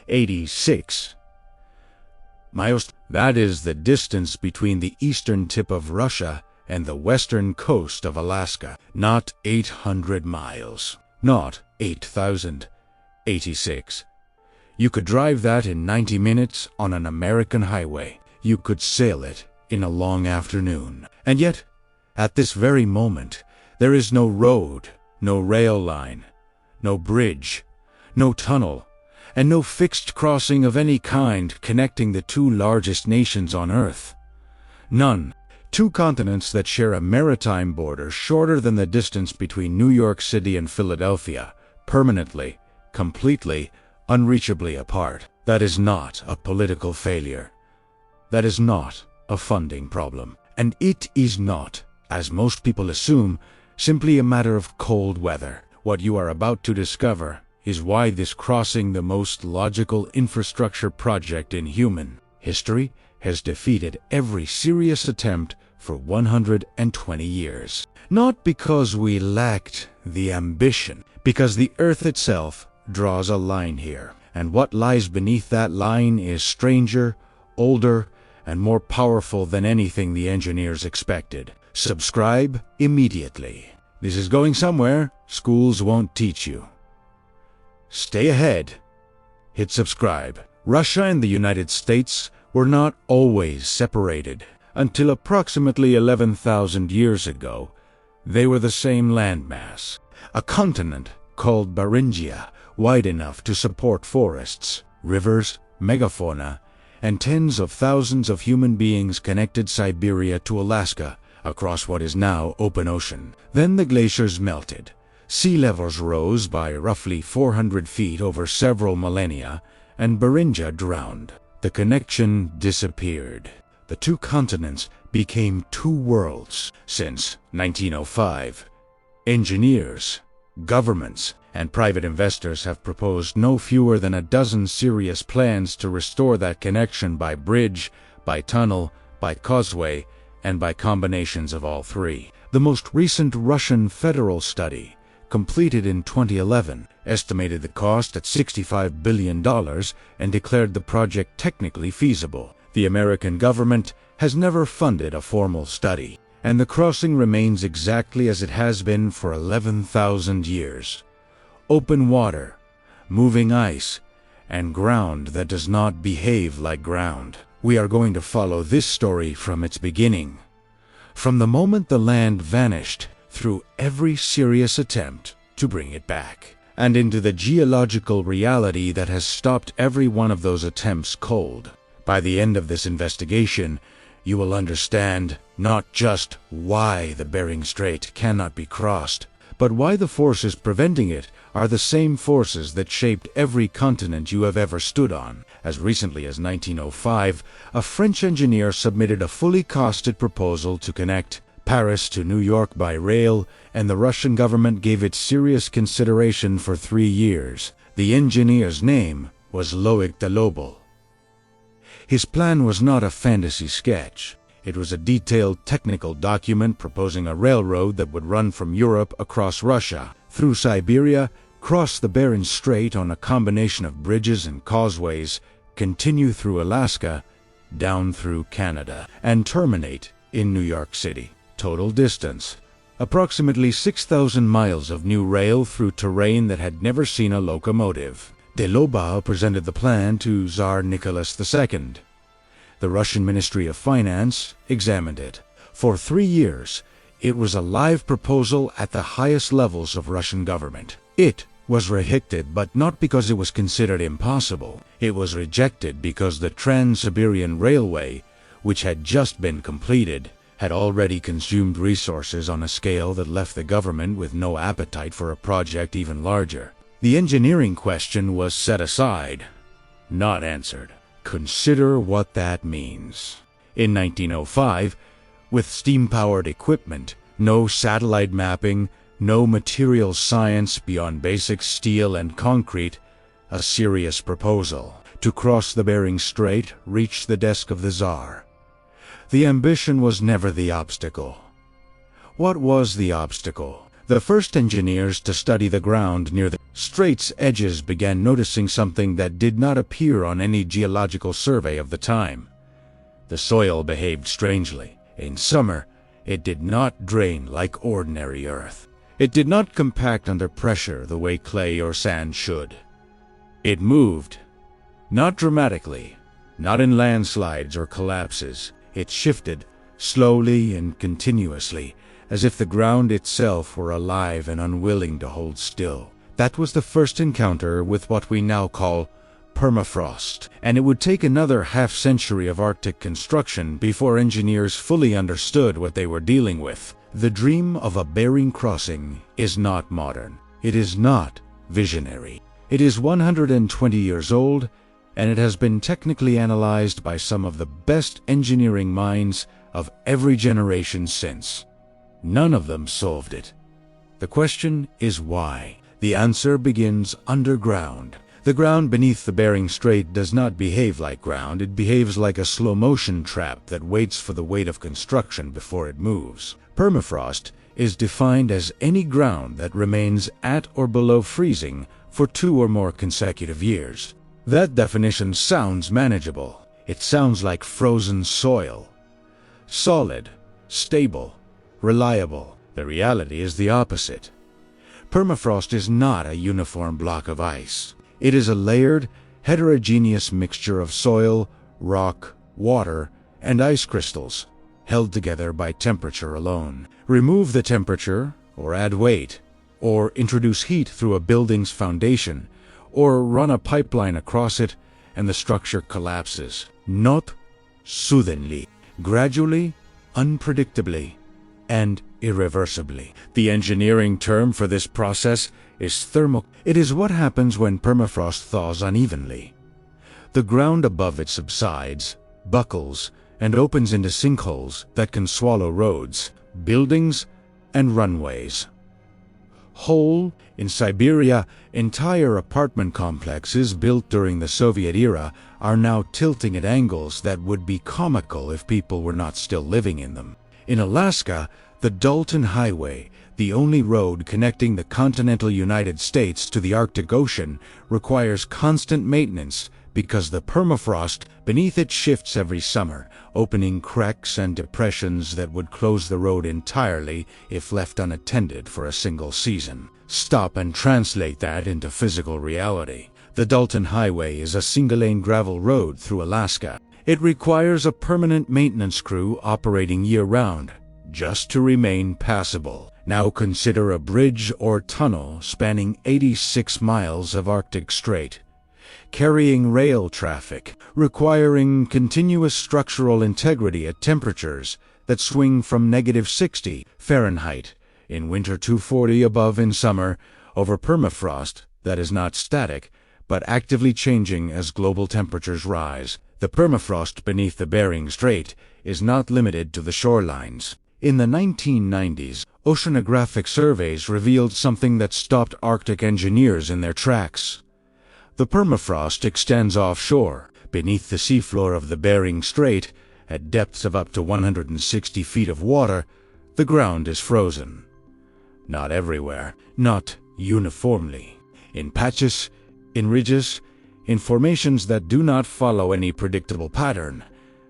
86 miles. That is the distance between the eastern tip of Russia and the western coast of Alaska. Not 800 miles. Not 8,086. You could drive that in 90 minutes on an American highway. You could sail it in a long afternoon. And yet, at this very moment, there is no road, no rail line, no bridge, no tunnel, and no fixed crossing of any kind connecting the two largest nations on Earth. None. Two continents that share a maritime border shorter than the distance between New York City and Philadelphia, permanently, completely, unreachably apart. That is not a political failure. That is not a funding problem. And it is not, as most people assume, simply a matter of cold weather. What you are about to discover is why this crossing, the most logical infrastructure project in human history, has defeated every serious attempt for 120 years. Not because we lacked the ambition, because the Earth itself draws a line here, and what lies beneath that line is stranger, older, and more powerful than anything the engineers expected. Subscribe immediately. This is going somewhere schools won't teach you. Stay ahead. Hit subscribe. Russia and the United States were not always separated. Until approximately 11,000 years ago, they were the same landmass. A continent called Beringia, wide enough to support forests, rivers, megafauna, and tens of thousands of human beings connected Siberia to Alaska across what is now open ocean. Then the glaciers melted. Sea levels rose by roughly 400 feet over several millennia, and Beringia drowned. The connection disappeared. The two continents became two worlds. Since 1905, engineers, governments, and private investors have proposed no fewer than a dozen serious plans to restore that connection by bridge, by tunnel, by causeway, and by combinations of all three. The most recent Russian federal study, completed in 2011, estimated the cost at $65 billion and declared the project technically feasible. The American government has never funded a formal study, and the crossing remains exactly as it has been for 11,000 years. Open water, moving ice, and ground that does not behave like ground. We are going to follow this story from its beginning, from the moment the land vanished, through every serious attempt to bring it back, and into the geological reality that has stopped every one of those attempts cold. By the end of this investigation, you will understand not just why the Bering Strait cannot be crossed, but why the forces preventing it are the same forces that shaped every continent you have ever stood on. As recently as 1905, a French engineer submitted a fully costed proposal to connect Paris to New York by rail, and the Russian government gave it serious consideration for 3 years. The engineer's name was Loic de Lobel. His plan was not a fantasy sketch. It was a detailed technical document proposing a railroad that would run from Europe across Russia, through Siberia, cross the Bering Strait on a combination of bridges and causeways, continue through Alaska, down through Canada, and terminate in New York City. Total distance: approximately 6,000 miles of new rail through terrain that had never seen a locomotive. De Lobel presented the plan to Tsar Nicholas II. The Russian Ministry of Finance examined it. For 3 years, it was a live proposal at the highest levels of Russian government. It was rejected, but not because it was considered impossible. It was rejected because the Trans-Siberian Railway, which had just been completed, had already consumed resources on a scale that left the government with no appetite for a project even larger. The engineering question was set aside, not answered. Consider what that means. In 1905, with steam-powered equipment, no satellite mapping, no material science beyond basic steel and concrete, a serious proposal to cross the Bering Strait reached the desk of the Tsar. The ambition was never the obstacle. What was the obstacle? The first engineers to study the ground near the strait's edges began noticing something that did not appear on any geological survey of the time. The soil behaved strangely. In summer, it did not drain like ordinary earth. It did not compact under pressure the way clay or sand should. It moved, not dramatically, not in landslides or collapses. It shifted, slowly and continuously, as if the ground itself were alive and unwilling to hold still. That was the first encounter with what we now call permafrost, and it would take another half-century of Arctic construction before engineers fully understood what they were dealing with. The dream of a Bering crossing is not modern. It is not visionary. It is 120 years old, and it has been technically analyzed by some of the best engineering minds of every generation since. None of them solved it. The question is why. The answer begins underground. The ground beneath the Bering Strait does not behave like ground. It behaves like a slow-motion trap that waits for the weight of construction before it moves. Permafrost is defined as any ground that remains at or below freezing for 2 or more consecutive years. That definition sounds manageable. It sounds like frozen soil. Solid, stable, reliable. The reality is the opposite. Permafrost is not a uniform block of ice. It is a layered, heterogeneous mixture of soil, rock, water, and ice crystals, held together by temperature alone. Remove the temperature, or add weight, or introduce heat through a building's foundation, or run a pipeline across it, and the structure collapses. Not suddenly, gradually, unpredictably, and irreversibly. The engineering term for this process is thermal. It is what happens when permafrost thaws unevenly. The ground above it subsides, buckles, and opens into sinkholes that can swallow roads, buildings, and runways. In Siberia, entire apartment complexes built during the Soviet era are now tilting at angles that would be comical if people were not still living in them. In Alaska, the Dalton Highway, the only road connecting the continental United States to the Arctic Ocean, requires constant maintenance because the permafrost beneath it shifts every summer, opening cracks and depressions that would close the road entirely if left unattended for a single season. Stop and translate that into physical reality. The Dalton Highway is a single-lane gravel road through Alaska. It requires a permanent maintenance crew operating year-round, just to remain passable. Now consider a bridge or tunnel spanning 86 miles of Arctic Strait, carrying rail traffic, requiring continuous structural integrity at temperatures that swing from -60 Fahrenheit in winter to 40 above in summer, over permafrost that is not static, but actively changing as global temperatures rise. The permafrost beneath the Bering Strait is not limited to the shorelines. In the 1990s, oceanographic surveys revealed something that stopped Arctic engineers in their tracks. The permafrost extends offshore, beneath the seafloor of the Bering Strait, at depths of up to 160 feet of water. The ground is frozen. Not everywhere, not uniformly. In patches, in ridges, in formations that do not follow any predictable pattern,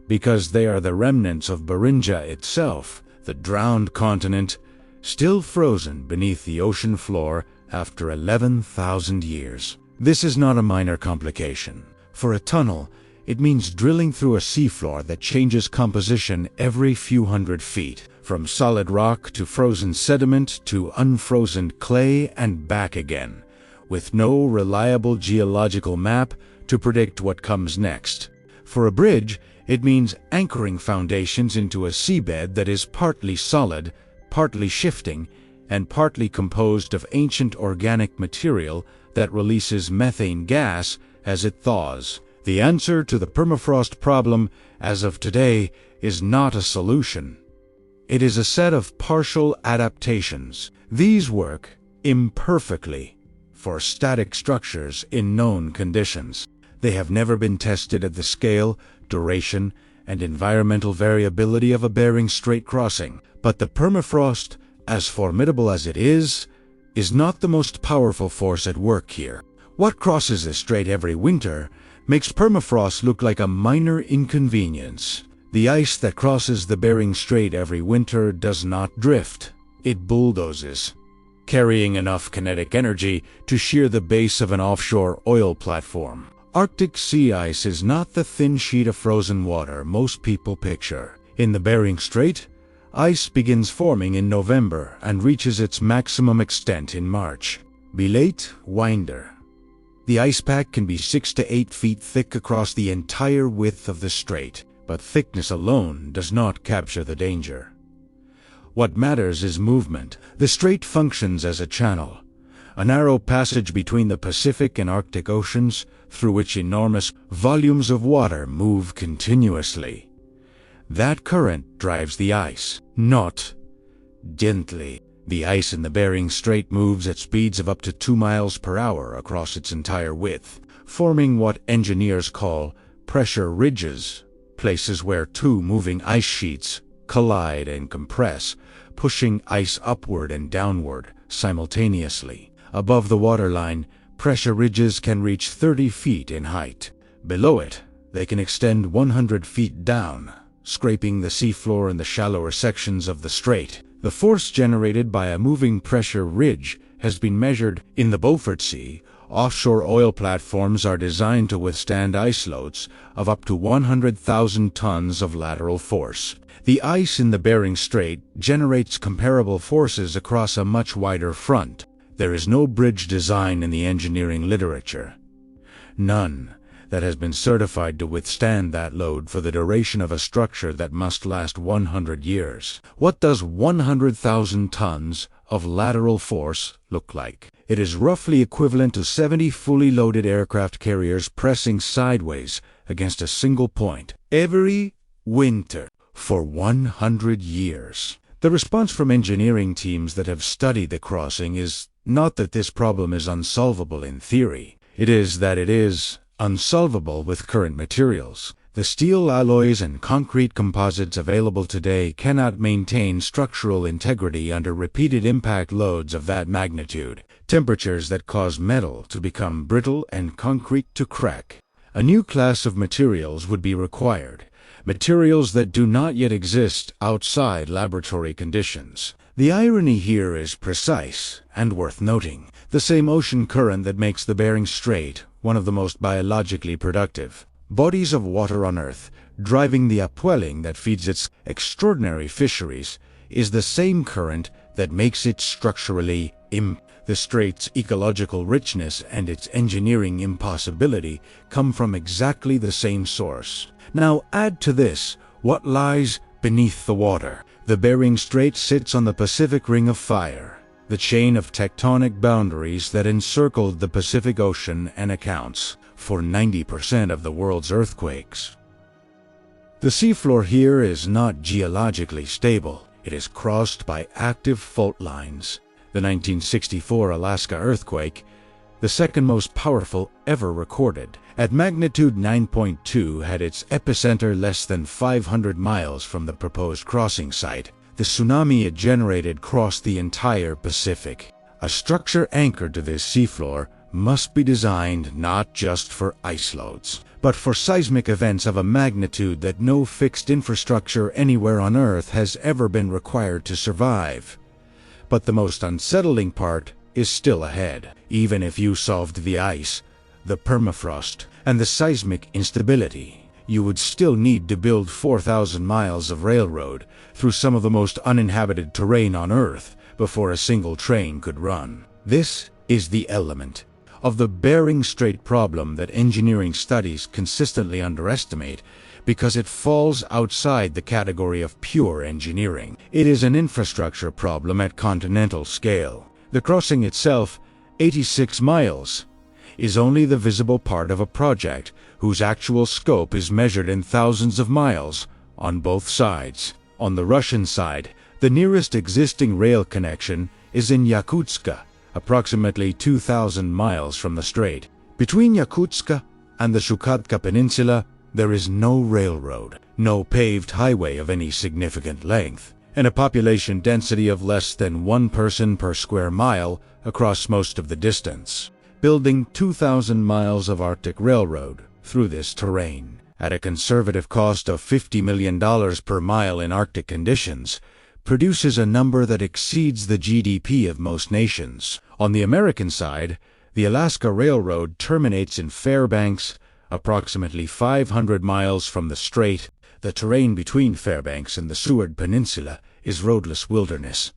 because they are the remnants of Beringia itself, the drowned continent, still frozen beneath the ocean floor after 11,000 years. This is not a minor complication. For a tunnel, it means drilling through a seafloor that changes composition every few hundred feet, from solid rock to frozen sediment to unfrozen clay and back again, with no reliable geological map to predict what comes next. For a bridge, it means anchoring foundations into a seabed that is partly solid, partly shifting, and partly composed of ancient organic material that releases methane gas as it thaws. The answer to the permafrost problem, as of today, is not a solution. It is a set of partial adaptations. These work imperfectly for static structures in known conditions. They have never been tested at the scale, duration, and environmental variability of a Bering Strait crossing. But the permafrost as formidable as it is not the most powerful force at work here. What crosses the strait every winter makes permafrost look like a minor inconvenience. The ice that crosses the Bering Strait every winter does not drift. It bulldozes, carrying enough kinetic energy to shear the base of an offshore oil platform. Arctic sea ice is not the thin sheet of frozen water most people picture. In the Bering Strait, ice begins forming in November and reaches its maximum extent in March. Belate Winder. The ice pack can be 6 to 8 feet thick across the entire width of the strait, but thickness alone does not capture the danger. What matters is movement. The strait functions as a channel, a narrow passage between the Pacific and Arctic Oceans through which enormous volumes of water move continuously. That current drives the ice, not gently. The ice in the Bering Strait moves at speeds of up to 2 miles per hour across its entire width, forming what engineers call pressure ridges, places where two moving ice sheets collide and compress, pushing ice upward and downward simultaneously. Above the waterline, pressure ridges can reach 30 feet in height. Below it, they can extend 100 feet down, scraping the seafloor in the shallower sections of the strait. The force generated by a moving pressure ridge has been measured in the Beaufort Sea. Offshore oil platforms are designed to withstand ice loads of up to 100,000 tons of lateral force. The ice in the Bering Strait generates comparable forces across a much wider front. There is no bridge design in the engineering literature, none, that has been certified to withstand that load for the duration of a structure that must last 100 years. What does 100,000 tons of lateral force look like? It is roughly equivalent to 70 fully loaded aircraft carriers pressing sideways against a single point every winter for 100 years. The response from engineering teams that have studied the crossing is not that this problem is unsolvable in theory. It is that it is unsolvable with current materials. The steel alloys and concrete composites available today cannot maintain structural integrity under repeated impact loads of that magnitude, temperatures that cause metal to become brittle and concrete to crack. A new class of materials would be required, materials that do not yet exist outside laboratory conditions. The irony here is precise and worth noting. The same ocean current that makes the Bering Strait one of the most biologically productive bodies of water on Earth, driving the upwelling that feeds its extraordinary fisheries, is the same current that makes it structurally The strait's ecological richness and its engineering impossibility come from exactly the same source. Now add to this what lies beneath the water. The Bering Strait sits on the Pacific Ring of Fire, the chain of tectonic boundaries that encircled the Pacific Ocean and accounts for 90% of the world's earthquakes. The seafloor here is not geologically stable. It is crossed by active fault lines. The 1964 Alaska earthquake, the second most powerful ever recorded, at magnitude 9.2, had its epicenter less than 500 miles from the proposed crossing site. The tsunami it generated crossed the entire Pacific. A structure anchored to this seafloor must be designed not just for ice loads, but for seismic events of a magnitude that no fixed infrastructure anywhere on Earth has ever been required to survive. But the most unsettling part is still ahead. Even if you solved the ice, the permafrost, and the seismic instability, you would still need to build 4,000 miles of railroad through some of the most uninhabited terrain on Earth before a single train could run. This is the element of the Bering Strait problem that engineering studies consistently underestimate because it falls outside the category of pure engineering. It is an infrastructure problem at continental scale. The crossing itself, 86 miles, is only the visible part of a project whose actual scope is measured in thousands of miles on both sides. On the Russian side, the nearest existing rail connection is in Yakutsk, approximately 2,000 miles from the strait. Between Yakutsk and the Chukotka Peninsula, there is no railroad, no paved highway of any significant length. and a population density of less than 1 person per square mile across most of the distance. Building 2,000 miles of Arctic Railroad through this terrain, at a conservative cost of $50 million per mile in Arctic conditions, produces a number that exceeds the GDP of most nations. On the American side, the Alaska Railroad terminates in Fairbanks, approximately 500 miles from the strait. The terrain between Fairbanks and the Seward Peninsula is roadless wilderness,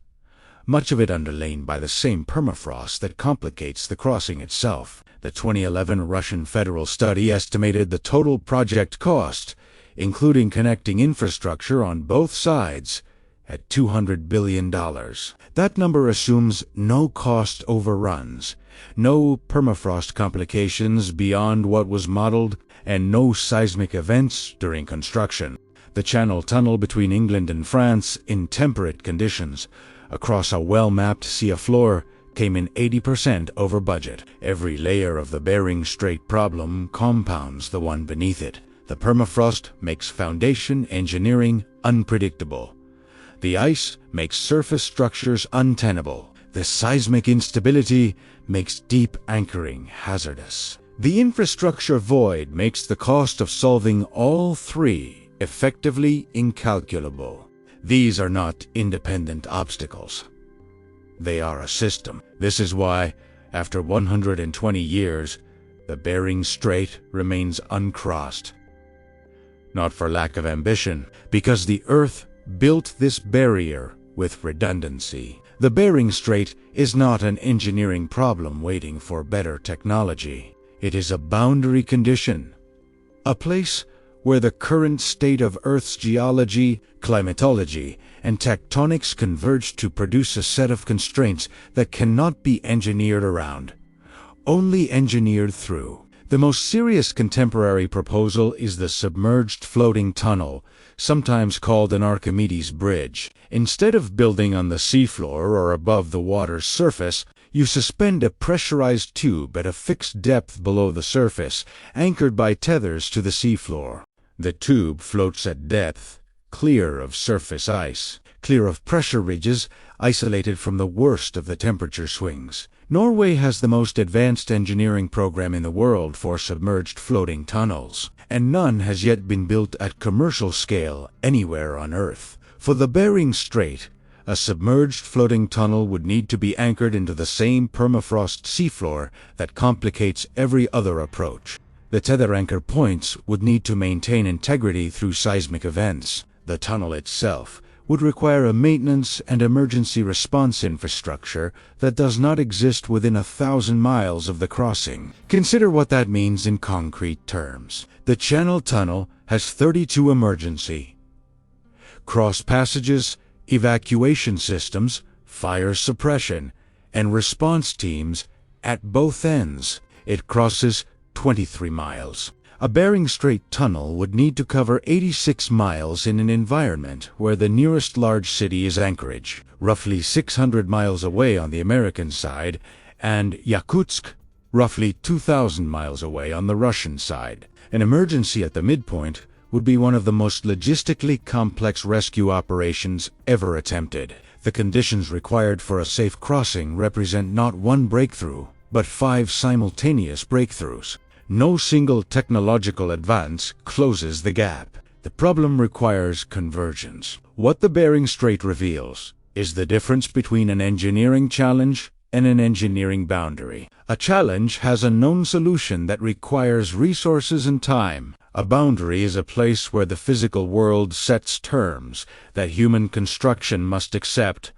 much of it underlain by the same permafrost that complicates the crossing itself. The 2011 Russian federal study estimated the total project cost, including connecting infrastructure on both sides, at $200 billion. That number assumes no cost overruns, no permafrost complications beyond what was modeled, and no seismic events during construction. The Channel Tunnel between England and France, in temperate conditions, across a well-mapped seafloor, came in 80% over budget. Every layer of the Bering Strait problem compounds the one beneath it. The permafrost makes foundation engineering unpredictable. The ice makes surface structures untenable. The seismic instability makes deep anchoring hazardous. The infrastructure void makes the cost of solving all three effectively incalculable. These are not independent obstacles. They are a system. This is why, after 120 years, the Bering Strait remains uncrossed. Not for lack of ambition, because the Earth built this barrier with redundancy. The Bering Strait is not an engineering problem waiting for better technology. It is a boundary condition, a place where the current state of Earth's geology, climatology, and tectonics converge to produce a set of constraints that cannot be engineered around, only engineered through. The most serious contemporary proposal is the submerged floating tunnel, sometimes called an Archimedes bridge. Instead of building on the seafloor or above the water's surface, you suspend a pressurized tube at a fixed depth below the surface, anchored by tethers to the seafloor. The tube floats at depth, clear of surface ice, clear of pressure ridges, isolated from the worst of the temperature swings. Norway has the most advanced engineering program in the world for submerged floating tunnels, and none has yet been built at commercial scale anywhere on Earth. For the Bering Strait, a submerged floating tunnel would need to be anchored into the same permafrost seafloor that complicates every other approach. The tether anchor points would need to maintain integrity through seismic events. The tunnel itself would require a maintenance and emergency response infrastructure that does not exist within 1,000 miles of the crossing. Consider what that means in concrete terms. The Channel Tunnel has 32 emergency cross passages, evacuation systems, fire suppression, and response teams at both ends. It crosses 23 miles. A Bering Strait tunnel would need to cover 86 miles in an environment where the nearest large city is Anchorage, roughly 600 miles away on the American side, and Yakutsk, roughly 2,000 miles away on the Russian side. An emergency at the midpoint would be one of the most logistically complex rescue operations ever attempted. The conditions required for a safe crossing represent not one breakthrough, but 5 simultaneous breakthroughs. No single technological advance closes the gap. The problem requires convergence. What the Bering Strait reveals is the difference between an engineering challenge and an engineering boundary. A challenge has a known solution that requires resources and time. A boundary is a place where the physical world sets terms that human construction must accept,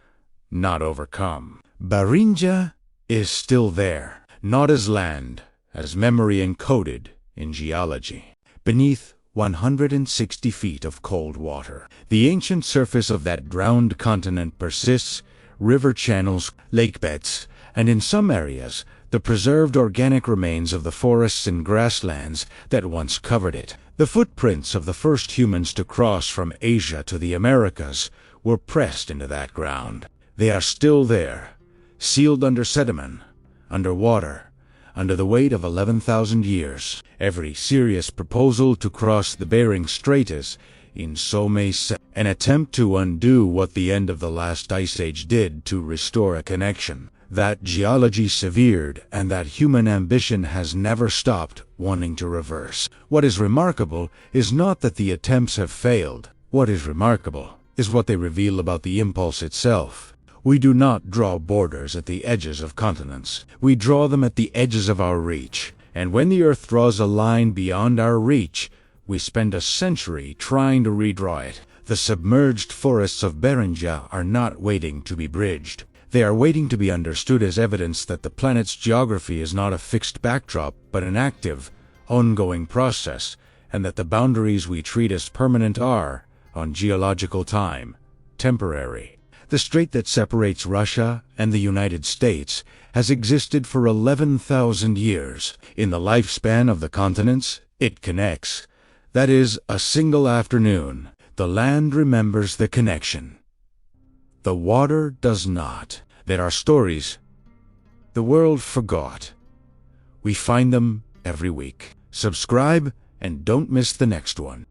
not overcome. Beringia is still there, not as land, as memory encoded in geology. Beneath 160 feet of cold water, the ancient surface of that drowned continent persists, river channels, lake beds, and in some areas, the preserved organic remains of the forests and grasslands that once covered it. The footprints of the first humans to cross from Asia to the Americas were pressed into that ground. They are still there, sealed under sediment, under water, under the weight of 11,000 years. Every serious proposal to cross the Bering Strait is in so may say, an attempt to undo what the end of the last ice age did to restore a connection that geology severed and that human ambition has never stopped wanting to reverse. What is remarkable is not that the attempts have failed. What is remarkable is what they reveal about the impulse itself. We do not draw borders at the edges of continents. We draw them at the edges of our reach. And when the Earth draws a line beyond our reach, we spend a century trying to redraw it. The submerged forests of Beringia are not waiting to be bridged. They are waiting to be understood as evidence that the planet's geography is not a fixed backdrop, but an active, ongoing process, and that the boundaries we treat as permanent are, on geological time, temporary. The strait that separates Russia and the United States has existed for 11,000 years. In the lifespan of the continents, it connects. That is, a single afternoon. The land remembers the connection. The water does not. There are stories the world forgot. We find them every week. Subscribe and don't miss the next one.